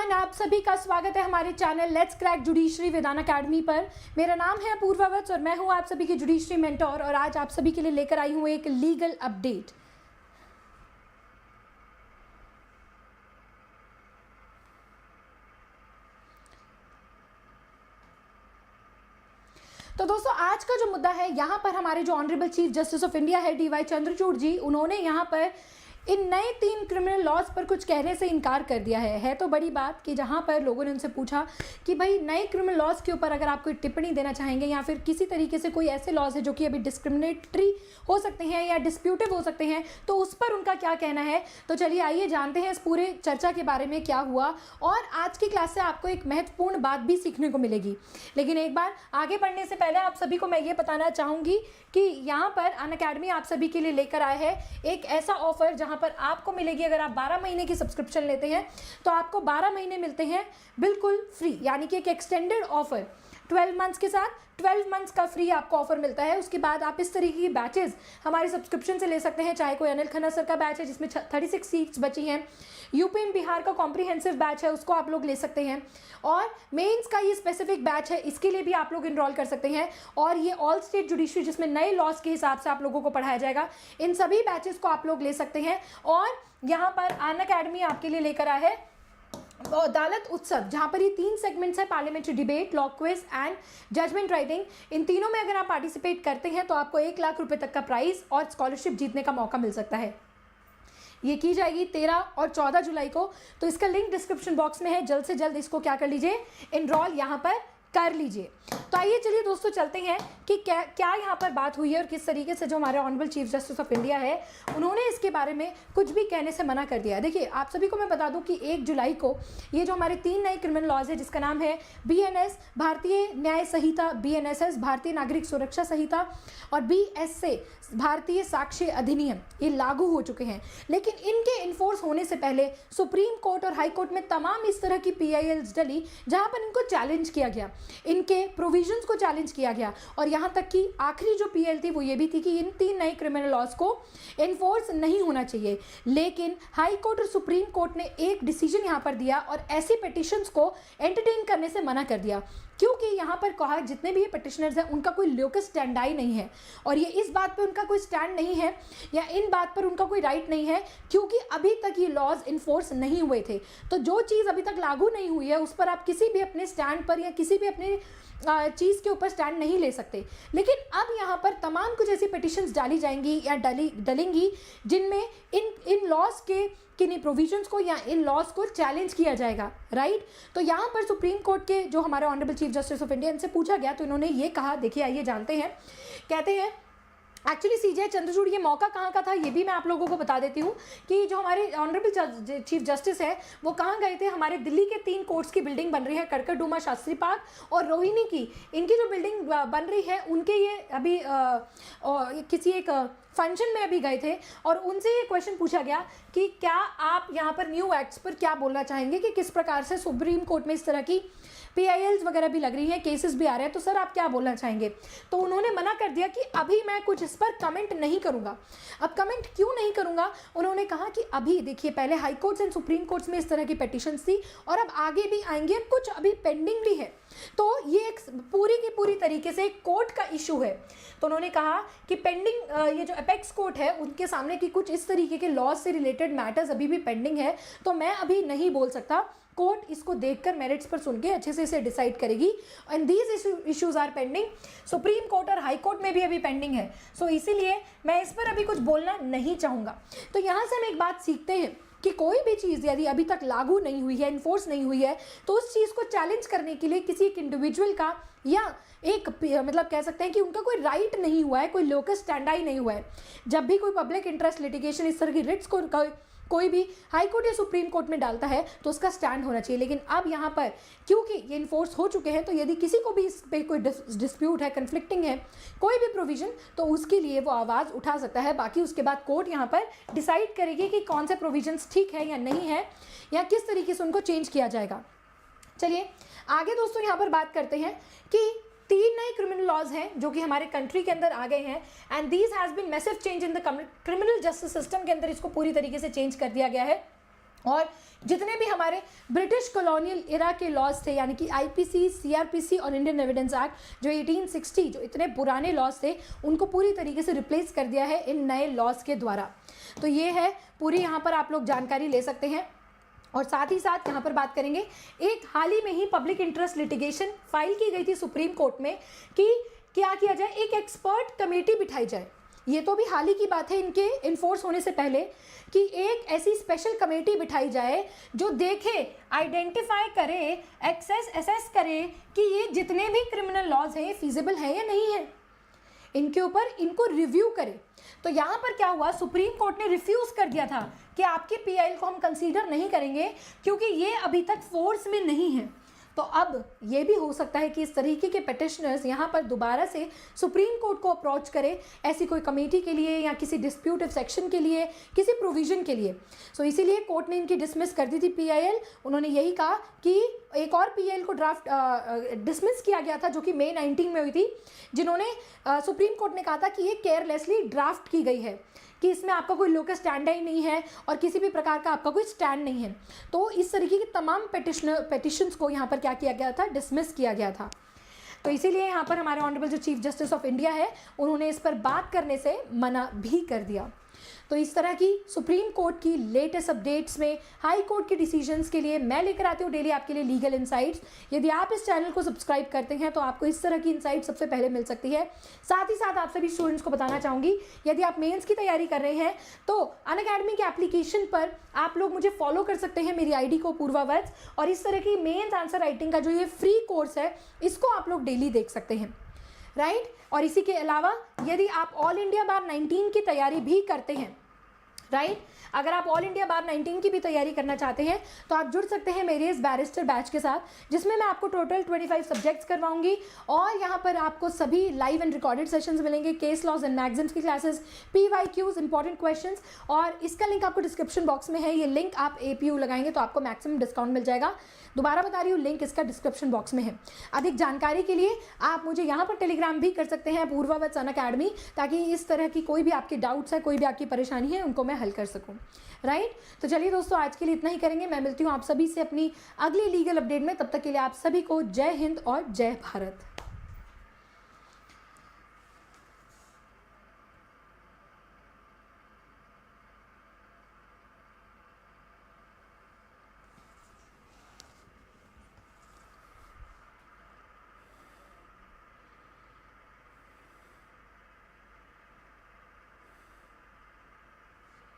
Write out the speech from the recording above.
Everyone, आप सभी का स्वागत है हमारे channel let's crack judiciary with Unacademy पर। मेरा नाम है अपूर्वा वत्स और मैं हूं आप सभी की जुडिशरी मेंटोर और आज आप सभी के लिए लेकर आई हूं एक लीगल अपडेट। तो दोस्तों, आज का जो मुद्दा है यहाँ पर हमारे जो honourable chief justice of India है DY चंद्रचूड़ जी, उन्होंने यहाँ पर इन नए 3 क्रिमिनल लॉज पर कुछ कहने से इनकार कर दिया है। तो बड़ी बात कि जहाँ पर लोगों ने उनसे पूछा कि भाई नए क्रिमिनल लॉज के ऊपर अगर आप कोई टिप्पणी देना चाहेंगे या फिर किसी तरीके से कोई ऐसे लॉज है जो कि अभी डिस्क्रिमिनेटरी हो सकते हैं या डिस्प्यूटिव हो सकते हैं, तो उस पर उनका क्या कहना है। तो चलिए आइए जानते हैं इस पूरे चर्चा के बारे में क्या हुआ। और आज की क्लास से आपको एक महत्वपूर्ण बात भी सीखने को मिलेगी। लेकिन एक बार आगे बढ़ने से पहले आप सभी को मैं ये बताना चाहूँगी कि यहाँ पर अनअकैडमी आप सभी के लिए लेकर आए है एक ऐसा ऑफर जहाँ पर आपको मिलेगी, अगर आप 12 महीने की सब्सक्रिप्शन लेते हैं तो आपको 12 महीने मिलते हैं बिल्कुल फ्री, यानी कि एक एक्सटेंडेड ऑफर 12 मंथ्स के साथ 12 मंथ्स का फ्री आपको ऑफर मिलता है। उसके बाद आप इस तरीके की बैचेस हमारी सब्सक्रिप्शन से ले सकते हैं, चाहे कोई अनिल खन्ना सर का बैच है जिसमें 36 सीट्स बची हैं, यूपी एंड बिहार का कॉम्प्रिहेंसिव बैच है उसको आप लोग ले सकते हैं, और मेंस का ये स्पेसिफिक बैच है इसके लिए भी आप लोग इनरोल कर सकते हैं। और ये ऑल स्टेट जुडिशरी जिसमें नए लॉज के हिसाब से आप लोगों को पढ़ाया जाएगा, इन सभी बैचेस को आप लोग ले सकते हैं। और यहाँ पर अनअकैडमी आपके लिए लेकर आया है अदालत उत्सव, जहां पर ये 3 सेगमेंट्स है, parliamentary debate, law quiz and judgment writing. इन तीनों में अगर आप पार्टिसिपेट करते हैं तो आपको 1 लाख रुपए तक का प्राइज और स्कॉलरशिप जीतने का मौका मिल सकता है। ये की जाएगी 13 और 14 जुलाई को। तो इसका लिंक डिस्क्रिप्शन बॉक्स में है, जल्द से जल्द इसको क्या कर लीजिए, इनरोल यहाँ पर कर लीजिए। तो आइए चलिए दोस्तों चलते हैं कि क्या यहाँ पर बात हुई है और किस तरीके से जो हमारे honourable chief justice of India है उन्होंने इसके बारे में कुछ भी कहने से मना कर दिया है। देखिए आप सभी को मैं बता दूं कि 1 जुलाई को ये जो हमारे 3 नए क्रिमिनल लॉज है जिसका नाम है BNS भारतीय न्याय संहिता, BNSS भारतीय नागरिक सुरक्षा संहिता और BSA भारतीय साक्ष्य अधिनियम, ये लागू हो चुके हैं। लेकिन इनके इन्फोर्स होने से पहले सुप्रीम कोर्ट और हाई कोर्ट में तमाम इस तरह की PILs डली जहाँ पर इनको चैलेंज किया गया, इनके प्रोविजंस को चैलेंज किया गया। और यहाँ तक कि आखिरी जो PL थी वो ये भी थी कि इन 3 नए क्रिमिनल लॉज को इन्फोर्स नहीं होना चाहिए। लेकिन हाई कोर्ट और सुप्रीम कोर्ट ने एक डिसीजन यहाँ पर दिया और ऐसी पिटिशंस को एंटरटेन करने से मना कर दिया, क्योंकि यहाँ पर कहा जितने भी ये पिटिशनर्स हैं उनका कोई लोकस स्टैंडाई नहीं है और ये इस बात पर उनका कोई स्टैंड नहीं है या इन बात पर उनका कोई राइट नहीं है, क्योंकि अभी तक ये लॉज इन्फोर्स नहीं हुए थे। तो जो चीज़ अभी तक लागू नहीं हुई है उस पर आप किसी भी अपने स्टैंड पर या किसी भी अपने चीज़ के ऊपर स्टैंड नहीं ले सकते। लेकिन अब यहाँ पर तमाम कुछ ऐसी पिटिशंस डाली जाएंगी या डलेंगी जिनमें इन लॉज के किन्हीं प्रोविजंस को या इन लॉज को चैलेंज किया जाएगा, राइट। तो यहाँ पर सुप्रीम कोर्ट के जो हमारे honourable chief justice of India इनसे पूछा गया तो इन्होंने ये कहा, देखिए आइए जानते हैं। कहते हैं एक्चुअली CJ चंद्रचूड़ ये मौका कहाँ का था ये भी मैं आप लोगों को बता देती हूँ कि जो हमारे ऑनरेबल चीफ जस्टिस है वो कहाँ गए थे। हमारे दिल्ली के 3 कोर्ट्स की बिल्डिंग बन रही है, कड़कड़डूमा, शास्त्री पार्क और रोहिणी की, इनकी जो बिल्डिंग बन रही है उनके ये अभी किसी एक फंक्शन में अभी गए थे और उनसे ये क्वेश्चन पूछा गया कि क्या आप यहाँ पर न्यू एक्ट्स पर क्या बोलना चाहेंगे कि किस प्रकार से सुप्रीम कोर्ट में इस तरह की PILs वगैरह भी लग रही हैं, केसेस भी आ रहे हैं, तो सर आप क्या बोलना चाहेंगे। तो उन्होंने मना कर दिया कि अभी मैं कुछ इस पर कमेंट नहीं करूंगा। अब कमेंट क्यों नहीं करूंगा, उन्होंने कहा कि अभी देखिए पहले high courts and supreme courts में इस तरह की पिटिशंस थी और अब आगे भी आएंगे, अब कुछ अभी पेंडिंग भी है, तो ये एक पूरी की पूरी तरीके से कोर्ट का इशू है। तो उन्होंने कहा कि पेंडिंग ये जो अपेक्स कोर्ट है उनके सामने की कुछ इस तरीके के लॉज से रिलेटेड मैटर्स अभी भी पेंडिंग है, तो मैं अभी नहीं बोल सकता। कोर्ट इसको देखकर मेरिट्स पर सुन के अच्छे से इसे डिसाइड करेगी and these issues are pending. Supreme court और हाई कोर्ट में भी अभी पेंडिंग है, सो इसीलिए मैं इस पर अभी कुछ बोलना नहीं चाहूँगा। तो यहाँ से हम एक बात सीखते हैं कि कोई भी चीज़ यदि अभी तक लागू नहीं हुई है, इन्फोर्स नहीं हुई है, तो उस चीज़ को चैलेंज करने के लिए किसी एक इंडिविजुअल का या एक मतलब कह सकते हैं कि उनका कोई राइट नहीं हुआ है, कोई लोकस स्टैंडाई नहीं हुआ है। जब भी कोई पब्लिक इंटरेस्ट लिटिगेशन इस तरह की रिट्स को कोई भी हाई कोर्ट या सुप्रीम कोर्ट में डालता है तो उसका स्टैंड होना चाहिए। लेकिन अब यहाँ पर क्योंकि ये इन्फोर्स हो चुके हैं तो यदि किसी को भी इस पे कोई डिस्प्यूट है, कन्फ्लिक्टिंग है कोई भी प्रोविजन, तो उसके लिए वो आवाज़ उठा सकता है। बाकी उसके बाद कोर्ट यहाँ पर डिसाइड करेगी कि कौन से प्रोविजंस ठीक है या नहीं है या किस तरीके से उनको चेंज किया जाएगा। चलिए आगे दोस्तों यहाँ पर बात करते हैं कि 3 नए क्रिमिनल लॉज हैं जो कि हमारे कंट्री के अंदर आ गए हैं and these has been massive change in the criminal justice system के अंदर इसको पूरी तरीके से चेंज कर दिया गया है। और जितने भी हमारे ब्रिटिश कॉलोनियल इरा के लॉज थे, यानी कि आईपीसी, सीआरपीसी और इंडियन एविडेंस एक्ट जो 1860, जो इतने पुराने लॉज थे, उनको पूरी तरीके से रिप्लेस कर दिया है इन नए लॉज के द्वारा। तो ये है पूरी यहाँ पर आप लोग जानकारी ले सकते हैं। और साथ ही साथ यहाँ पर बात करेंगे, एक हाल ही में ही पब्लिक इंटरेस्ट लिटिगेशन फाइल की गई थी सुप्रीम कोर्ट में कि क्या किया जाए, एक एक्सपर्ट कमेटी बिठाई जाए। ये तो भी हाल ही की बात है इनके इन्फोर्स होने से पहले, कि एक ऐसी स्पेशल कमेटी बिठाई जाए जो देखे, आइडेंटिफाई करे, असेस करे कि ये जितने भी क्रिमिनल लॉज हैं ये फीजिबल है या नहीं है, इनके ऊपर इनको रिव्यू करे। तो यहाँ पर क्या हुआ, सुप्रीम कोर्ट ने रिफ्यूज कर दिया था कि आपके पीआईएल को हम कंसीडर नहीं करेंगे क्योंकि ये अभी तक फोर्स में नहीं है। तो अब ये भी हो सकता है कि इस तरीके के पिटिशनर्स यहाँ पर दोबारा से सुप्रीम कोर्ट को अप्रोच करें ऐसी कोई कमेटी के लिए या किसी डिस्प्यूटिव सेक्शन के लिए, किसी प्रोविजन के लिए। सो इसीलिए कोर्ट ने इनकी डिसमिस कर दी थी पीआईएल। उन्होंने यही कहा कि एक और पीआईएल को ड्राफ्ट डिसमिस किया गया था जो कि मई 19 में हुई थी, जिन्होंने सुप्रीम कोर्ट ने कहा था कि ये केयरलेसली ड्राफ्ट की गई है, कि इसमें आपका कोई लोकस स्टैंड ही नहीं है और किसी भी प्रकार का आपका कोई स्टैंड नहीं है। तो इस तरीके की तमाम पिटिशंस को यहाँ पर क्या किया गया था, डिसमिस किया गया था। तो इसीलिए यहाँ पर हमारे ऑनरेबल जो चीफ जस्टिस ऑफ इंडिया है, उन्होंने इस पर बात करने से मना भी कर दिया। तो इस तरह की सुप्रीम कोर्ट की लेटेस्ट अपडेट्स में हाई कोर्ट के डिसीजंस के लिए मैं लेकर आती हूँ डेली आपके लिए लीगल इनसाइट्स। यदि आप इस चैनल को सब्सक्राइब करते हैं तो आपको इस तरह की इनसाइट सबसे पहले मिल सकती है। साथ ही साथ आप सभी स्टूडेंट्स को बताना चाहूँगी, यदि आप मेंस की तैयारी कर रहे हैं तो अनअकैडमी के एप्लीकेशन पर आप लोग मुझे फॉलो कर सकते हैं, मेरी ID को पूर्वावत्स, और इस तरह की मेंस आंसर राइटिंग का जो ये फ्री कोर्स है इसको आप लोग डेली देख सकते हैं, राइट। और इसी के अलावा यदि आप ऑल इंडिया बार 19 की तैयारी भी करते हैं, राइट, अगर आप ऑल इंडिया बार 19 की भी तैयारी करना चाहते हैं तो आप जुड़ सकते हैं मेरे इस बैरिस्टर बैच के साथ, जिसमें मैं आपको टोटल 25 सब्जेक्ट्स करवाऊंगी और यहाँ पर आपको सभी लाइव एंड रिकॉर्डेड सेशंस मिलेंगे, केस लॉज एंड मैगजीम्स की क्लासेस, PYQs, इंपॉर्टेंट क्वेश्चंस, और इसका लिंक आपको डिस्क्रिप्शन बॉक्स में है। ये लिंक आप APU लगाएंगे तो आपको मैक्सिमम डिस्काउंट मिल जाएगा। दोबारा बता रही हूँ, लिंक इसका डिस्क्रिप्शन बॉक्स में है। अधिक जानकारी के लिए आप मुझे यहाँ पर टेलीग्राम भी कर सकते हैं, पूर्वावत्स अनअकैडमी, ताकि इस तरह की कोई भी आपके डाउट्स है, कोई भी आपकी परेशानी है, उनको मैं हल कर सकूँ, राइट। तो चलिए दोस्तों, आज के लिए इतना ही करेंगे। मैं मिलती हूँ आप सभी से अपनी अगली लीगल अपडेट में। तब तक के लिए आप सभी को जय हिंद और जय भारत।